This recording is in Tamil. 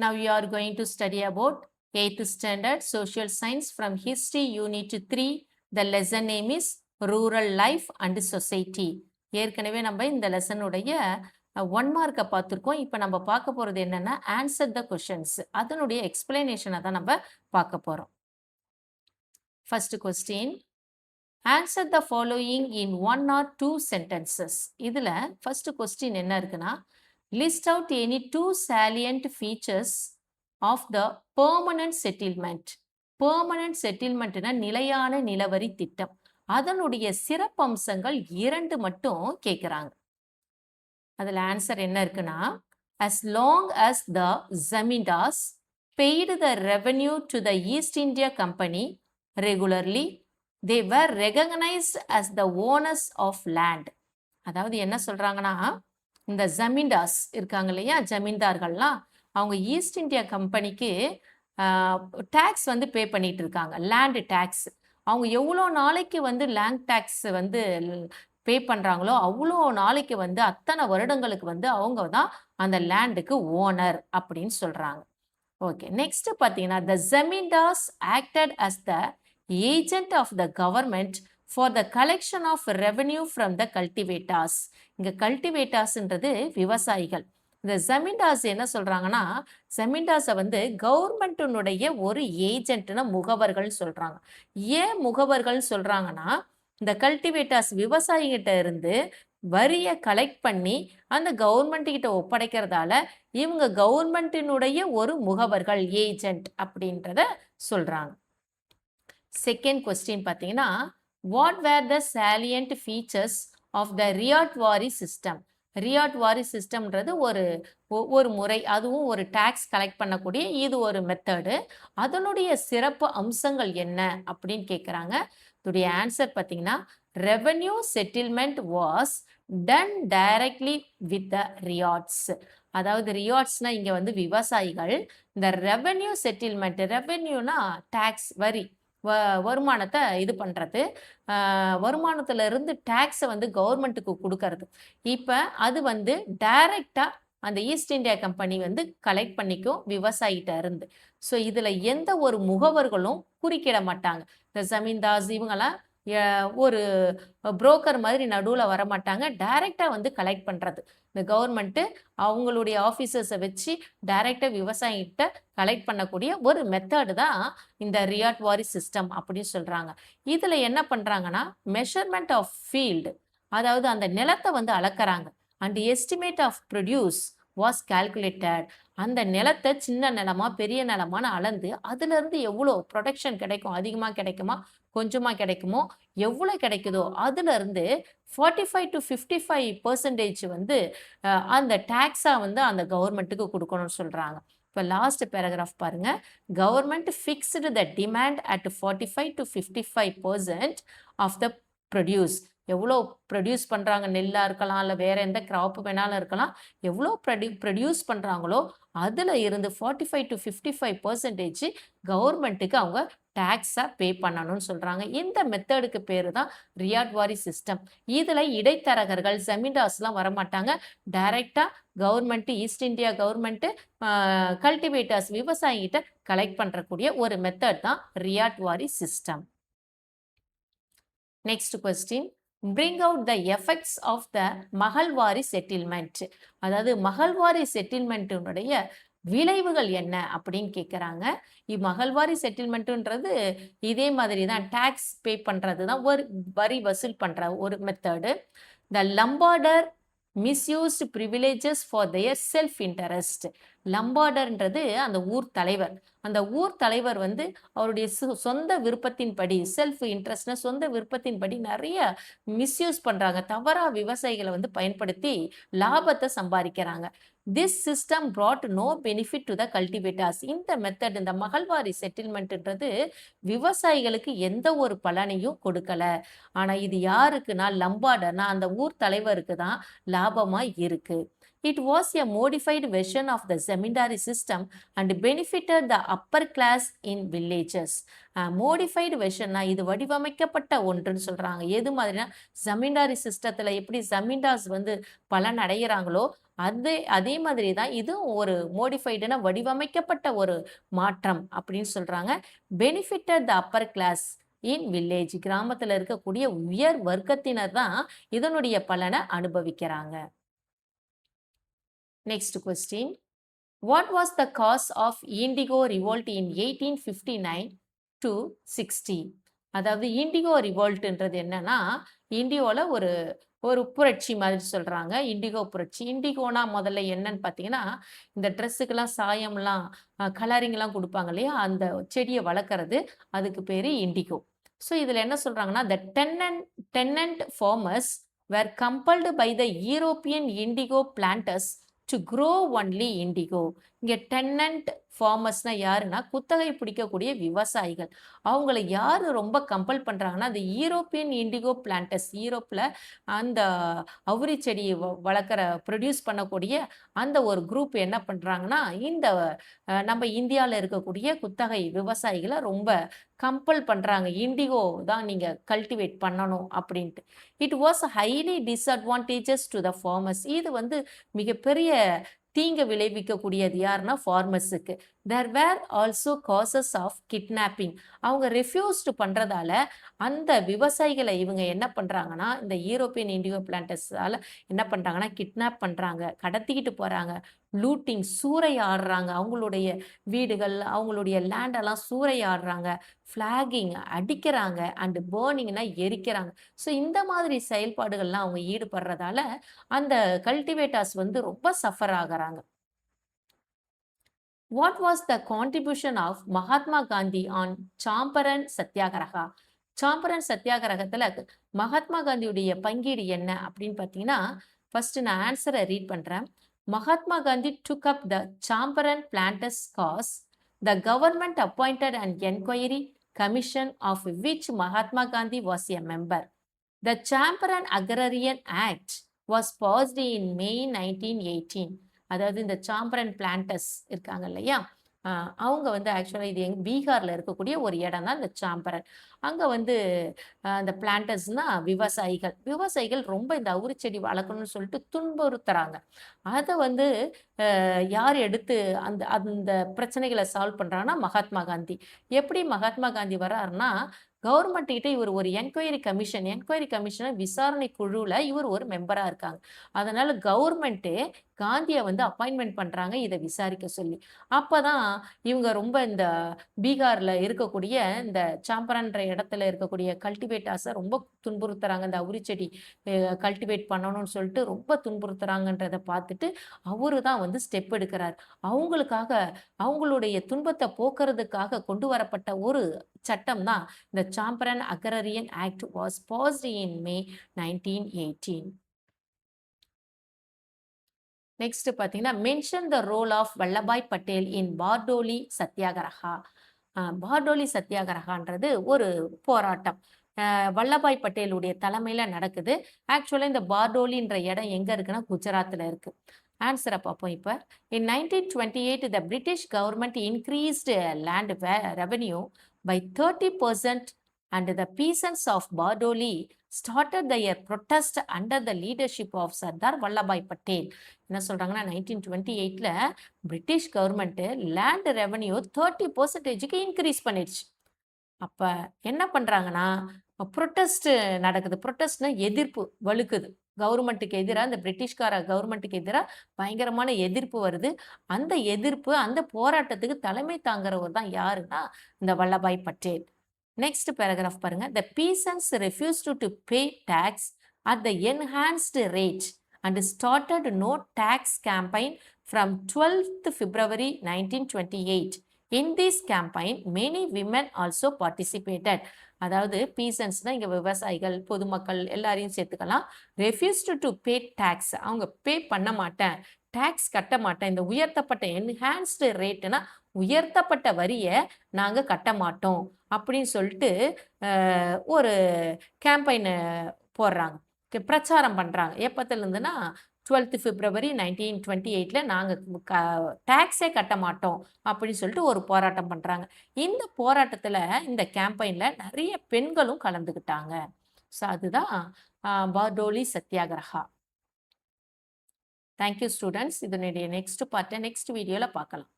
Now you are going to study about 8th standard social science from history unit 3. The lesson name is rural life and society. ஏற்கனவே நம்ம இந்த லெசனுடைய 1 மார்க்கை பார்த்துருக்கோம். இப்போ நம்ம பார்க்க போகிறது என்னன்னா ஆன்சர் த கொஷின்ஸ், அதனுடைய எக்ஸ்பிளனேஷனை தான் நம்ம பார்க்க போகிறோம். First question, answer the following in 1 or 2 sentences. இதில் ஃபர்ஸ்ட் கொஸ்டின் என்ன இருக்குன்னா, list out any 2 salient features of the permanent settlement. permanent settlementனா நிலையான நிலவரி திட்டம், அதனுடைய சிறப்பம்சங்கள் 2 மட்டும் கேட்குறாங்க. அதில் ஆன்சர் என்ன இருக்குன்னா, as long as the zamindars paid the revenue to the East India Company regularly, they were recognized as the owners of land. அதாவது என்ன சொல்றாங்கன்னா, இந்த ஜமீன்தார்ஸ் இருக்காங்க இல்லையா, ஜமீன்தார்கள்லாம் அவங்க ஈஸ்ட் இந்தியா கம்பெனிக்கு டேக்ஸ் வந்து பே பண்ணிட்டு இருக்காங்க, லேண்ட் டேக்ஸ். அவங்க எவ்வளோ நாளைக்கு வந்து லேண்ட் டேக்ஸ் வந்து பே பண்ணுறாங்களோ அவ்வளோ நாளைக்கு வந்து அத்தனை வருடங்களுக்கு வந்து அவங்க தான் அந்த லேண்டுக்கு ஓனர் அப்படின்னு சொல்கிறாங்க. ஓகே, நெக்ஸ்ட் பார்த்தீங்கன்னா, the zamindars acted as the agent of the government for the collection of revenue from the cultivators. இங்கே கல்டிவேட்டர்ஸ்ன்றது விவசாயிகள். இந்த ஜமீன்தார்ஸ் என்ன சொல்கிறாங்கன்னா, ஜமீன்தார்ஸை வந்து கவர்மெண்ட்டினுடைய ஒரு ஏஜென்ட்னு முகவர்கள் சொல்கிறாங்க. ஏன் முகவர்கள் சொல்கிறாங்கன்னா, இந்த கல்டிவேட்டர்ஸ் விவசாயிகிட்ட இருந்து வரியை கலெக்ட் பண்ணி அந்த கவர்மெண்ட்டுக்கிட்ட ஒப்படைக்கிறதால இவங்க கவர்மெண்ட்டினுடைய ஒரு முகவர்கள், ஏஜென்ட் அப்படின்றத சொல்கிறாங்க. செகண்ட் கொஸ்டின் பார்த்தீங்கன்னா, what were the salient features of the ryotwari system. Ryotwari சிஸ்டம்ன்றது ஒரு முறை, அதுவும் ஒரு டேக்ஸ் கலெக்ட் பண்ணக்கூடிய இது ஒரு மெத்தடு. அதனுடைய சிறப்பு அம்சங்கள் என்ன அப்படின்னு கேட்குறாங்க. இதோடைய ஆன்சர் பார்த்தீங்கன்னா, revenue settlement was done directly with the ரியாட்ஸ். அதாவது ரியாட்ஸ்னா இங்கே வந்து விவசாயிகள் இந்த ரெவென்யூ செட்டில்மெண்ட், ரெவென்யூனா டேக்ஸ், வரி, வருமானத்தை இது பண்ணுறது, வருமானத்தில் இருந்து டேக்ஸை வந்து கவர்மெண்ட்டுக்கு கொடுக்கறது. இப்போ அது வந்து டைரெக்டாக அந்த ஈஸ்ட் இந்தியா கம்பெனி வந்து கலெக்ட் பண்ணிக்கும் விவசாயிகிட்ட இருந்து. ஸோ இதில் எந்த ஒரு முகவர்களும் குறுக்கிட மாட்டாங்க. இந்த ஜமீன்தார்ஸ் இவங்கெல்லாம் ஒரு புரோக்கர் மாதிரி நடுவில் வரமாட்டாங்க, டைரெக்டாக வந்து கலெக்ட் பண்ணுறது. இந்த கவர்மெண்ட்டு அவங்களுடைய ஆஃபீஸர்ஸை வச்சு டைரெக்டாக விவசாயிகிட்ட கலெக்ட் பண்ணக்கூடிய ஒரு மெத்தடு தான் இந்த ரியாட்வாரி சிஸ்டம் அப்படின்னு சொல்கிறாங்க. இதில் என்ன பண்ணுறாங்கன்னா, மெஷர்மெண்ட் ஆஃப் ஃபீல்டு, அதாவது அந்த நிலத்தை வந்து அளக்குறாங்க. And estimate of produce was calculated. அந்த நிலத்தை சின்ன நிலமா பெரிய நிலமானு அளந்து அதுலேருந்து எவ்வளோ ப்ரொடக்ஷன் கிடைக்கும், அதிகமாக கிடைக்குமா கொஞ்சமாக கிடைக்குமோ, எவ்வளோ கிடைக்குதோ அதுலேருந்து 45 to 55% வந்து அந்த டேக்ஸாக வந்து அந்த கவர்மெண்ட்டுக்கு கொடுக்கணும்னு சொல்கிறாங்க. இப்போ லாஸ்ட் பேராகிராஃப் பாருங்க. Government fixed the demand at 45 to 55% of the produce. எவ்வளோ ப்ரொடியூஸ் பண்ணுறாங்க, நெல்லாக இருக்கலாம் இல்லை வேறு எந்த கிராப் வேணாலும் இருக்கலாம், எவ்வளோ ப்ரொடியூஸ் பண்ணுறாங்களோ அதில் இருந்து 45 to 55% கவர்மெண்ட்டுக்கு அவங்க டேக்ஸாக பே பண்ணணும்னு சொல்கிறாங்க. இந்த மெத்தடுக்கு பேர் தான் ரியாட்வாரி சிஸ்டம். இதில் இடைத்தரகர்கள், ஜமீன்தார்ஸ்லாம் வரமாட்டாங்க, டைரெக்டாக government, East India government cultivators விவசாயிகிட்ட கலெக்ட் பண்ணுறக்கூடிய ஒரு மெத்தட் தான் ryotwari system. Next question, bring out the effects of the mahalwari settlement. அதாவது மகள்வாரி செட்டில்மெண்ட்டுடைய விளைவுகள் என்ன அப்படின்னு கேட்குறாங்க. மகள்வாரி செட்டில்மெண்ட்டுன்றது இதே மாதிரி தான், டேக்ஸ் பே பண்ணுறது தான், ஒரு வரி வசூல் பண்ணுற ஒரு method. The lambardar misused privileges for their self interest. லம்பார்டர்ன்றது அந்த ஊர் தலைவர். அந்த ஊர் தலைவர் வந்து அவருடைய சொந்த விருப்பத்தின்படி, செல்ஃப் இன்ட்ரெஸ்ட்னா சொந்த விருப்பத்தின்படி நிறைய மிஸ்யூஸ் பண்ணுறாங்க, தவறாக விவசாயிகளை வந்து பயன்படுத்தி லாபத்தை சம்பாதிக்கிறாங்க. Tissue system brought no benefit to the cultivators. இந்த மெத்தட், இந்த மகள்வாரி செட்டில்மெண்ட்ன்றது விவசாயிகளுக்கு எந்த ஒரு பலனையும் கொடுக்கல. ஆனால் இது யாருக்குன்னா, லம்பார்டர்னா அந்த ஊர் தலைவருக்கு தான் லாபமாக இருக்கு. It was a modified version of the zamindari system and benefited the upper class in villages. Modified வெர்ஷன்னா இது வடிவமைக்கப்பட்ட ஒன்றுன்னு சொல்றாங்க. எது மாதிரினா ஜமீன்தாரி சிஸ்டத்துல எப்படி ஜமீன்தார்ஸ் வந்து பலன் அடைகிறாங்களோ அதே மாதிரி தான் இதுவும் ஒரு மோடிஃபைடுனா வடிவமைக்கப்பட்ட ஒரு மாற்றம் அப்படின்னு சொல்றாங்க. Benefited the upper class in village, கிராமத்துல இருக்கக்கூடிய உயர் வர்க்கத்தினர் தான் இதனுடைய பலனை அனுபவிக்கிறாங்க. Next question, what was the cause of indigo revolt in 1859 to 60? அதாவது இண்டிகோ ரிவோல்ட்ன்றது என்னன்னா, இண்டியோல ஒரு ஒரு புரட்சி மாதிரி சொல்றாங்க. இண்டிகோ புரட்சி. இண்டிகோனா முதல்ல என்னன்னு பார்த்தீங்கன்னா, இந்த ட்ரெஸ்ஸுக்கெல்லாம் சாயம்லாம் கலரிங்லாம் குடுப்பாங்க இல்லையா? அந்த செடிய வளர்க்கறது. அதுக்கு பேரு இண்டிகோ. ஸோ இதுல என்ன சொல்றாங்கன்னா, the tenant farmers were compelled by the European indigo planters to grow only indigo. இங்க டென்னன்ட் ஃபார்மர்ஸ்னா யாருன்னா குத்தகை பிடிக்கக்கூடிய விவசாயிகள். அவங்கள யாரு ரொம்ப கம்பல் பண்றாங்கன்னா, அந்த யூரோப்பியன் இண்டிகோ பிளான்டர்ஸ், யூரோப்ல அந்த அவுரி செடி வளர்க்குற ப்ரொடியூஸ் பண்ணக்கூடிய அந்த ஒரு குரூப் என்ன பண்றாங்கன்னா, இந்த நம்ம இந்தியால இருக்கக்கூடிய குத்தகை விவசாயிகள ரொம்ப கம்பல் பண்றாங்க. இண்டிகோ தான் நீங்க கல்டிவேட் பண்ணணும் அப்படின்ட்டு. It was highly disadvantages to the farmers. இது வந்து மிகப்பெரிய தீங்கு விளைவிக்கக்கூடியது யாருன்னா ஃபார்மர்ஸுக்கு. There were also cases of kidnapping. அவங்க ரெஃப்யூஸ்டு பண்றதால அந்த விவசாயிகளை இவங்க என்ன பண்றாங்கன்னா, இந்த யூரோப்பியன் இண்டிகோ பிளான்டர்ஸால என்ன பண்றாங்கன்னா, கிட்னாப் பண்றாங்க, கடத்திக்கிட்டு போறாங்க, லூட்டிங் சூறையாடுறாங்க, அவங்களுடைய வீடுகள், அவங்களுடைய லேண்டெல்லாம் சூறையாடுறாங்க, ஃபிளாகிங் அடிக்கிறாங்க, அண்ட் பர்னிங்னா எரிக்கிறாங்க. ஸோ இந்த மாதிரி செயல்பாடுகள்லாம் அவங்க ஈடுபடுறதால அந்த கல்டிவேட்டர்ஸ் வந்து ரொம்ப சஃபர் ஆகுறாங்க. What was the contribution of Mahatma Gandhi on Champaran satyagraha? Champaran சத்தியாகிரகத்துல Mahatma காந்தியுடைய பங்கீடு என்ன அப்படின்னு பார்த்தீங்கன்னா, ஃபர்ஸ்ட் நான் ஆன்சரை ரீட் பண்றேன். Mahatma Gandhi took up the Champaran planters cause. The government appointed an enquiry commission of which Mahatma Gandhi was a member. The Champaran Agrarian Act was passed in May 1918. அதாவது இந்த சாம்பரன் பிளான்டர்ஸ் இருக்காங்க இல்லையா? அவங்க வந்து ஆக்சுவலா இது பீகார்ல இருக்கக்கூடிய ஒரு இடம் தான் இந்த சாம்பரன். அங்க வந்து அந்த பிளான்டர்ஸ்னா விவசாயிகள். விவசாயிகள் ரொம்ப இந்த அவுரி செடி வளர்க்கணும்னு சொல்லிட்டு துன்புறுத்துறாங்க. அத வந்து யார் எடுத்து அந்த அந்த பிரச்சனைகள சால்வ் பண்றாங்கன்னா, மகாத்மா காந்தி. எப்படி மகாத்மா காந்தி வர்றாருன்னா, கவர்மெண்ட் கிட்ட இவர் ஒரு என்கொயரி கமிஷன் விசாரணை குழுல இவர் ஒரு மெம்பரா இருக்காங்க. அதனால கவர்மெண்ட்டே காந்திய வந்து அப்பாயின்ட்மென்ட் பண்றாங்க இத விசாரிக்க சொல்லி. அப்பதான் இவங்க ரொம்ப இந்த பீகார்ல இருக்கக்கூடிய இந்த சாம்பரன்ற இடத்துல இருக்கக்கூடிய கல்டிவேட்டர்ஸ ரொம்ப துன்புறுத்துறாங்க. இந்த அவுரி செடி கல்டிவேட் பண்ணணும்னு சொல்லிட்டு ரொம்ப துன்புறுத்துறாங்கன்றத பார்த்துட்டு அவரு தான் வந்து ஸ்டெப் எடுக்கிறார். அவங்களுக்காக அவங்களுடைய துன்பத்தை போக்குறதுக்காக கொண்டு வரப்பட்ட ஒரு சட்டம் தான் இந்த Champaran agrarian act was passed in May 1918. Next பார்த்தீங்கன்னா, mention the role of Vallabhbhai Patel in Bardoli Satyagraha. Bardoli சத்தியாகிரகான்றது ஒரு போராட்டம். வல்லபாய் பட்டேலுடைய தலைமையில நடக்குது. ஆக்சுவலா இந்த பார்டோலின்ற இடம் எங்க இருக்குன்னா குஜராத்ல இருக்கு. ஆன்சரை பார்ப்போம் இப்ப. In 1928 the British government increased land revenue by 30% and the peasants of Bardoli started their protest under the leadership of Sardar Vallabhai Patel. என்ன சொல்றாங்கன்னா 1928ல பிரிட்டிஷ் கவர்மெண்ட் லேண்ட் ரெவன்யூ 30%க்கு இன்க்ரீஸ் பண்ணிடுச்சு. அப்ப என்ன பண்றாங்கன்னா, புரொட்டஸ்ட் நடக்குது. புரொட்டஸ்ட்னா எதிர்ப்பு வலுக்குது. கவர்மெண்ட்டுக்கு எதிரா, இந்த பிரிட்டிஷ்கார கவர்மெண்ட்டுக்கு எதிரா பயங்கரமான எதிர்ப்பு வருது. அந்த எதிர்ப்பு, அந்த போராட்டத்துக்கு தலைமை தாங்குறவர் தான் யாருன்னா, இந்த வல்லபாய் பட்டேல். நெக்ஸ்ட் பேராகிராஃப் பாருங்க. The peasants refused to pay tax at the enhanced rate and started no tax campaign from 12th February 1928. In this campaign, many women also participated. அதாவது பீசன்ஸ்னா இங்க விவசாயிகள், பொதுமக்கள் எல்லாரையும் சேர்த்துக்கலாம். ரெஃப்யூஸ்டு டு பே டாக்ஸ், அவங்க பே பண்ண மாட்டேன், டாக்ஸ் கட்ட மாட்டேன், இந்த உயர்த்தப்பட்ட என்ஹான்ஸ்டு ரேட்னா உயர்த்தப்பட்ட வரியை நாங்க கட்ட மாட்டோம் அப்படின்னு சொல்லிட்டு ஒரு கேம்பெயின் போடுறாங்க, பிரச்சாரம் பண்றாங்க. எப்பத்துல இருந்துன்னா 12th February 1928ல நாங்கள் டேக்ஸே கட்ட மாட்டோம் அப்படின்னு சொல்லிட்டு ஒரு போராட்டம் பண்ணுறாங்க. இந்த போராட்டத்தில் இந்த கேம்பெயினில் நிறைய பெண்களும் கலந்துக்கிட்டாங்க. ஸோ அதுதான் பார்டோலி சத்தியாகிரகா. Thank you students. இதனுடைய நெக்ஸ்ட் பார்ட்டை நெக்ஸ்ட் வீடியோவில் பார்க்கலாம்.